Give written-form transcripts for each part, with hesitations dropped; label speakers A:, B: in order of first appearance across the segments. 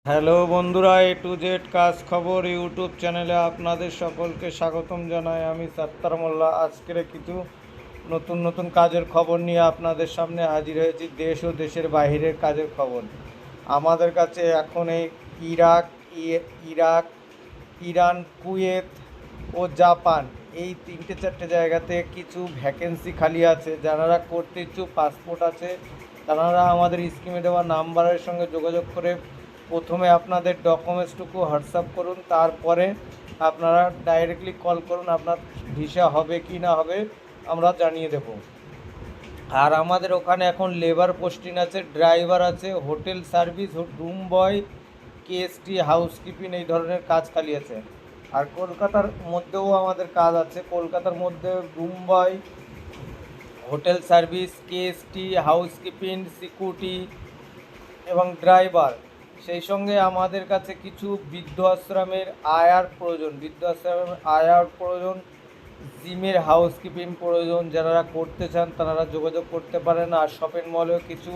A: Hello বন্ধুরা, A to Z কাজ খবর ইউটিউব চ্যানেলে আপনাদের সকলকে স্বাগতম জানাই। আমি সাত্তার মোল্লা। আজকের কিছু নতুন নতুন কাজের খবর নিয়ে আপনাদের সামনে হাজির হয়েছি। দেশ ও দেশের বাইরের কাজের খবর আমাদের কাছে এখন এই ইরাক, ইরাক, ইরান, কুয়েত ও জাপান এই তিনটে চারটে জায়গাতে কিছু ভ্যাকেন্সি খালি আছে। যারা করতে ইচ্ছুক, পাসপোর্ট আছে, তারা আমাদের স্কিমে দেওয়া নাম্বারের সঙ্গে যোগাযোগ করে প্রথমে আপনাদের ডকুমেন্টসটুকু হোয়াটসঅ্যাপ করুন, তারপরে আপনারা ডাইরেক্টলি কল করুন। আপনার ভিসা হবে কি না হবে আমরা জানিয়ে দেব। আর আমাদের ওখানে এখন লেবার পোস্টিং আছে, ড্রাইভার আছে, হোটেল সার্ভিস, রুম বয়, কেএসটি, হাউসকিপিং এই ধরনের কাজ খালি আছে। আর কলকাতার মধ্যেও আমাদের কাজ আছে। কলকাতার মধ্যে রুম বয়, hotel service, KST, housekeeping, security এবং ড্রাইভার। সেই সঙ্গে আমাদের কাছে কিছু বৃদ্ধ আশ্রমের প্রয়োজন, জিমের হাউসকিপিং প্রয়োজন। যারা করতে চান তারা যোগাযোগ করতে পারেন। আর শপিং মলেও কিছু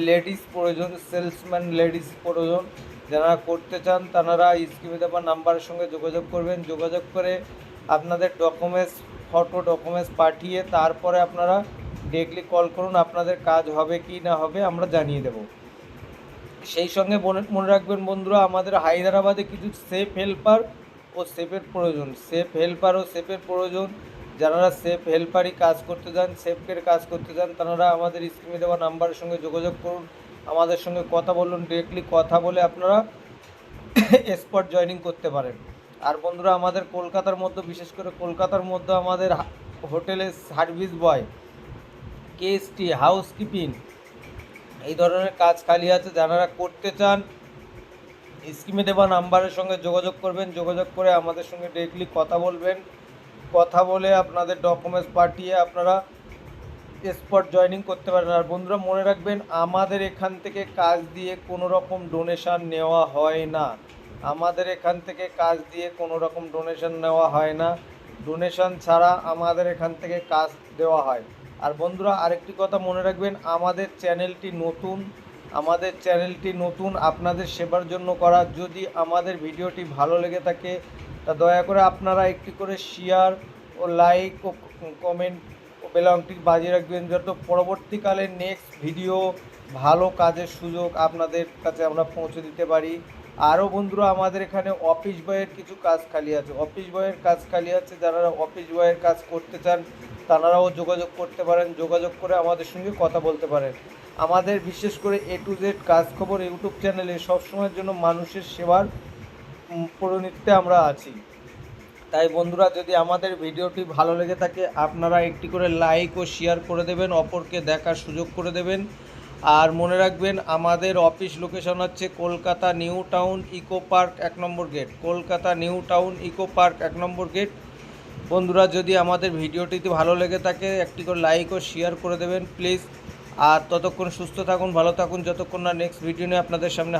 A: লেডিস প্রয়োজন, সেলসম্যান লেডিস প্রয়োজন। যারা করতে চান তারা স্ক্রিনে দেওয়া নাম্বারের সঙ্গে যোগাযোগ করবেন। যোগাযোগ করে আপনাদের ডকুমেন্টস পাঠিয়ে তারপরে আপনারা ডিরেক্টলি কল করুন। আপনাদের কাজ হবে কি না হবে আমরা জানিয়ে দেব। সেই সঙ্গে মনে রাখবেন বন্ধুরা, আমাদের হায়দ্রাবাদে কিছু সেফ হেল্পার ও সেফের প্রয়োজন। যারা সেফ হেল্পারই কাজ করতে চান, সেফের কাজ করতে চান, তারা আমাদের স্ক্রিনে দেওয়া নাম্বারের সঙ্গে যোগাযোগ করুন। আমাদের সঙ্গে কথা বলুন, ডিরেক্টলি কথা বলে আপনারা স্পট জয়েনিং করতে পারেন। আর বন্ধুরা, আমাদের কলকাতার মধ্যে, বিশেষ করে কলকাতার মধ্যে আমাদের হোটেলে সার্ভিস বয়, কেএসটি, হাউসকিপিং এই ধরনের কাজ খালি আছে। যারা করতে চান স্কিমে দেওয়া নাম্বারের সঙ্গে যোগাযোগ করবেন। যোগাযোগ করে আমাদের সঙ্গে ডিরেক্টলি কথা বলবেন। কথা বলে আপনাদের ডকুমেন্টস পাঠিয়ে আপনারা স্পট জয়েনিং করতে পারেন। আর বন্ধুরা মনে রাখবেন, আমাদের এখান থেকে কাজ দিয়ে কোনো রকম ডোনেশান নেওয়া হয় না। আমাদের এখান থেকে কাজ দিয়ে কোনো রকম ডোনেশান নেওয়া হয় না। ডোনেশান ছাড়া আমাদের এখান থেকে কাজ দেওয়া হয়। আর বন্ধুরা আরেকটি কথা মনে রাখবেন, আমাদের চ্যানেলটি নতুন আপনাদের সেবার জন্য করা। যদি আমাদের ভিডিওটি ভালো লেগে থাকে তা দয়া করে আপনারা একটি করে শেয়ার ও লাইক ও কমেন্ট ও বেল আইকনটি বাজিয়ে রাখবেন, যত পরবর্তীকালে নেক্সট ভিডিও ভালো কাজের সুযোগ আপনাদের কাছে আমরা পৌঁছে দিতে পারি। আরও বন্ধুরা, আমাদের এখানে অফিস বয়ের কিছু কাজ খালি আছে। যারা অফিস বয়ের কাজ করতে চান তারাও যোগাযোগ করতে পারেন। যোগাযোগ করে আমাদের সঙ্গে কথা বলতে পারেন। আমাদের বিশেষ করে A to Z কাজ খবর ইউটিউব চ্যানেলে সবসময়ের জন্য মানুষের সেবার পরিণতিতে আমরা আছি। তাই বন্ধুরা, যদি আমাদের ভিডিওটি ভালো লেগে থাকে আপনারা একটি করে লাইক ও শেয়ার করে দেবেন, অপরকে দেখার সুযোগ করে দেবেন। আর মনে রাখবেন, আমাদের অফিস লোকেশন হচ্ছে Kolkata New Town Eco Park 1 number gate. Kolkata New Town Eco Park 1 number gate. বন্ধুরা, যদি আমাদের ভিডিওটিতে ভালো লেগে থাকে একটি করে লাইক ও শেয়ার করে দেবেন প্লিজ। আর ততক্ষণ সুস্থ থাকুন, ভালো থাকুন, যতক্ষণ না নেক্সট ভিডিও নিয়ে আপনাদের সামনে